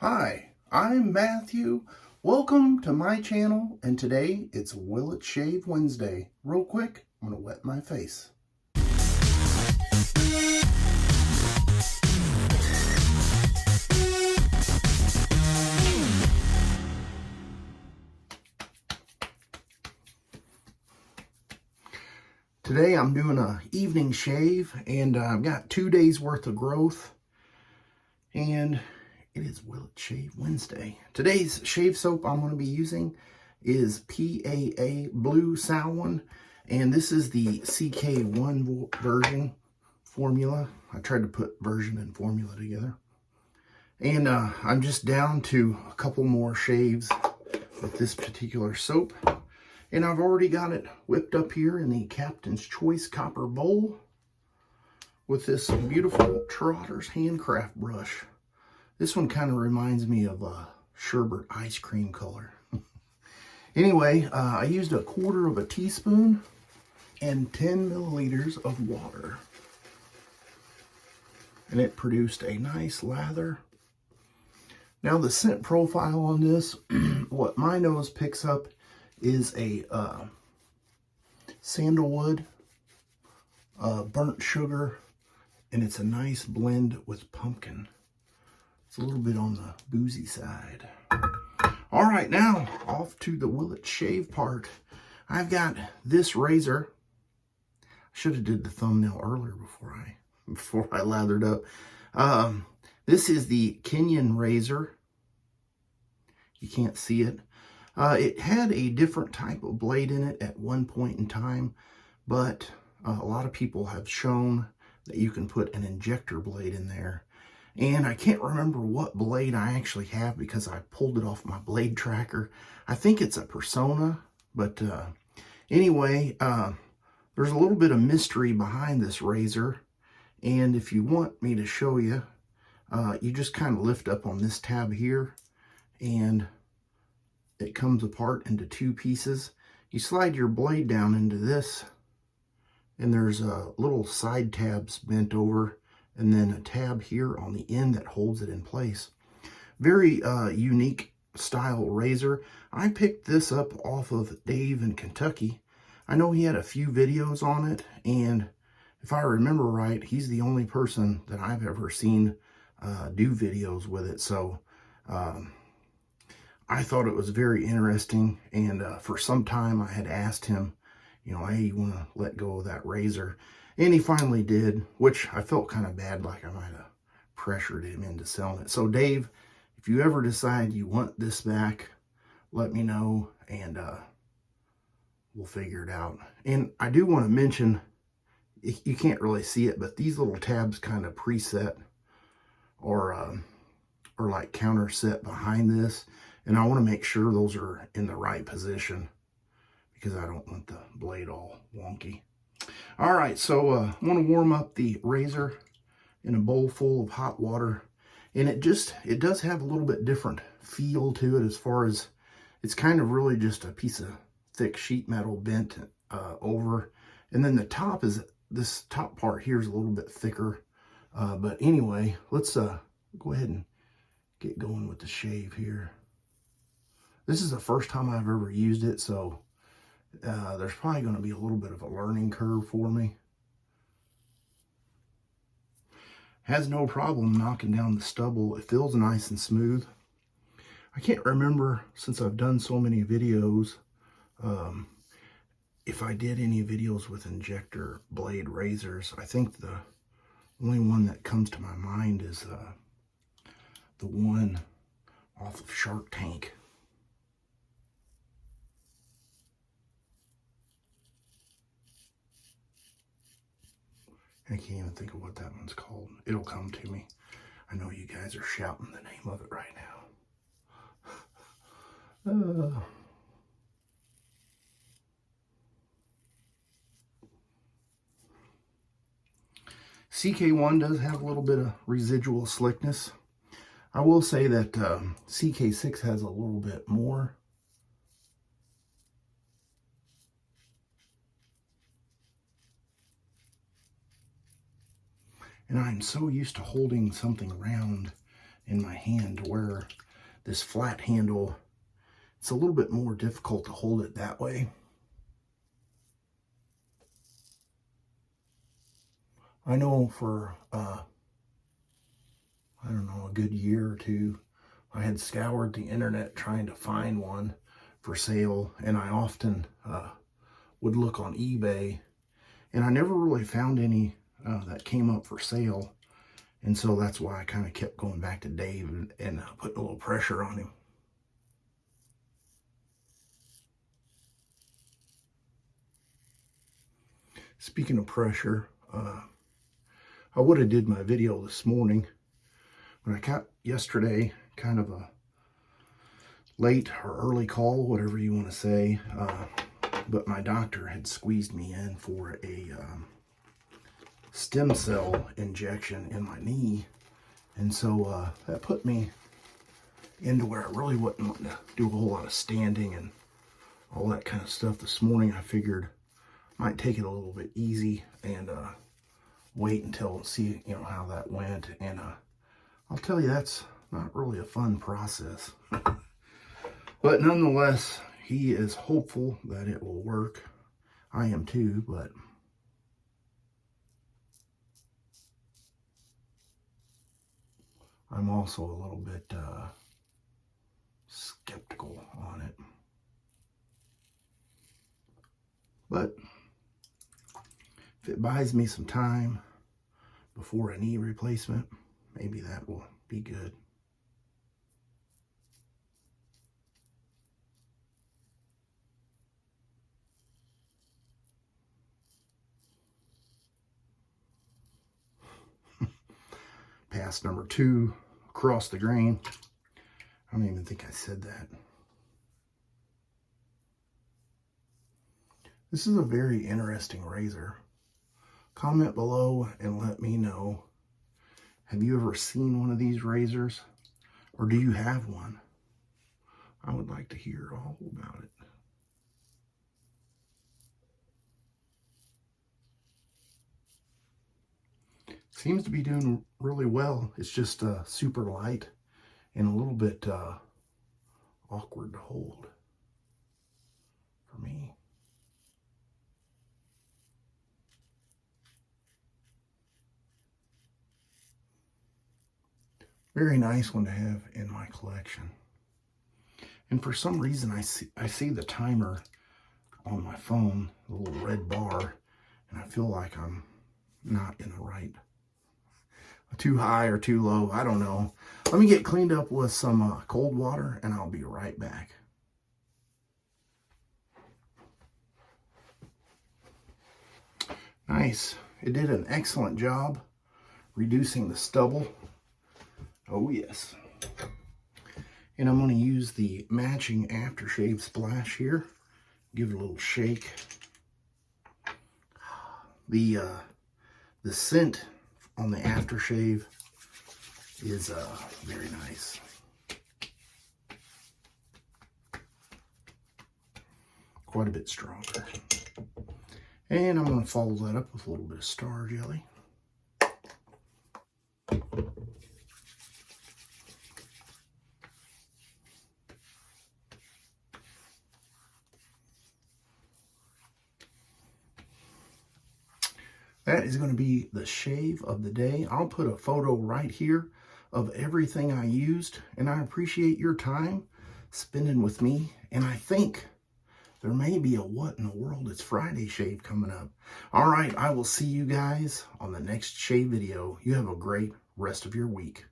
Hi, I'm Matthew. Welcome to my channel, and today it's Will It Shave Wednesday. Real quick, I'm gonna wet my face. Today I'm doing an evening shave, and I've got 2 days worth of growth, and it is Will It Shave Wednesday. Today's shave soap I'm going to be using is PAA Blue Samhain, and this is the CK1 version formula. I tried to put version and formula together. And I'm just down to a couple more shaves with this particular soap. And I've already got it whipped up here in the Captain's Choice copper bowl with this beautiful Trotters handcraft brush. This one kind of reminds me of a sherbet ice cream color. Anyway, I used 1/4 teaspoon and 10 milliliters of water. And it produced a nice lather. Now the scent profile on this, what my nose picks up is a sandalwood, burnt sugar, and it's a nice blend with pumpkin. It's a little bit on the boozy side. All right, now off to the Will It Shave part. I've got this razor. I should have did the thumbnail earlier before I lathered up. This is the Kenyon Razor. You can't see it. It had a different type of blade in it at one point in time, but a lot of people have shown that you can put an injector blade in there. And I can't remember what blade I actually have because I pulled it off my blade tracker. I think it's a Personna, but anyway, there's a little bit of mystery behind this razor. And if you want me to show you, you just kind of lift up on this tab here, and it comes apart into 2 pieces. You slide your blade down into this, and there's little side tabs bent over, and then a tab here on the end that holds it in place. Very unique style razor. I picked this up off of Dave in Kentucky. I know he had a few videos on it, and if I remember right, he's the only person that I've ever seen do videos with it. So I thought it was very interesting, and for some time I had asked him, you know, hey, you want to let go of that razor? And he finally did, which I felt kind of bad, like I might have pressured him into selling it. So Dave, if you ever decide you want this back, let me know, and we'll figure it out. And I do want to mention, you can't really see it, but these little tabs kind of preset or like counter set behind this. And I want to make sure those are in the right position because I don't want the blade all wonky. All right, so I want to warm up the razor in a bowl full of hot water. And it does have a little bit different feel to it, as far as it's kind of really just a piece of thick sheet metal bent over. And then the top is, this top part here is a little bit thicker. But anyway, let's go ahead and get going with the shave here. This is the first time I've ever used it, so there's probably going to be a little bit of a learning curve for me. Has no problem knocking down the stubble. It feels nice and smooth. I can't remember, since I've done so many videos, if I did any videos with injector blade razors. I think the only one that comes to my mind is the one off of Shark Tank. I can't even think of what that one's called. It'll come to me. I know you guys are shouting the name of it right now. CK1 does have a little bit of residual slickness. I will say that CK6 has a little bit more. And I'm so used to holding something round in my hand, where this flat handle, it's a little bit more difficult to hold it that way. I know for, I don't know, a good year or two, I had scoured the internet trying to find one for sale, and I often would look on eBay, and I never really found any that came up for sale. And so that's why I kind of kept going back to Dave and putting a little pressure on him. Speaking of pressure, I would have did my video this morning, but I got yesterday kind of a late or early call, whatever you want to say, but my doctor had squeezed me in for a stem cell injection in my knee, and so that put me into where I really wasn't wanting to do a whole lot of standing and all that kind of stuff this morning. I figured I might take it a little bit easy and wait until see how that went. And I'll tell you, that's not really a fun process. But nonetheless, he is hopeful that it will work. I am too, but I'm also a little bit skeptical on it. But if it buys me some time before a knee replacement, maybe that will be good. Pass number 2 across the grain. I don't even think I said that. This is a very interesting razor. Comment below and let me know. Have you ever seen one of these razors? Or do you have one? I would like to hear all about it. Seems to be doing really well. It's just super light and a little bit awkward to hold for me. Very nice one to have in my collection. And for some reason I see the timer on my phone, the little red bar, and I feel like I'm not in the right, too high or too low. I don't know. Let me get cleaned up with some cold water and I'll be right back. Nice. It did an excellent job reducing the stubble. Oh yes. And I'm going to use the matching aftershave splash here. Give it a little shake. The scent on the aftershave is very nice. Quite a bit stronger. And I'm going to follow that up with a little bit of star jelly. That is going to be the shave of the day. I'll put a photo right here of everything I used, and I appreciate your time spending with me. And I think there may be a What in the World It's Friday shave coming up. All right, I will see you guys on the next shave video. You have a great rest of your week.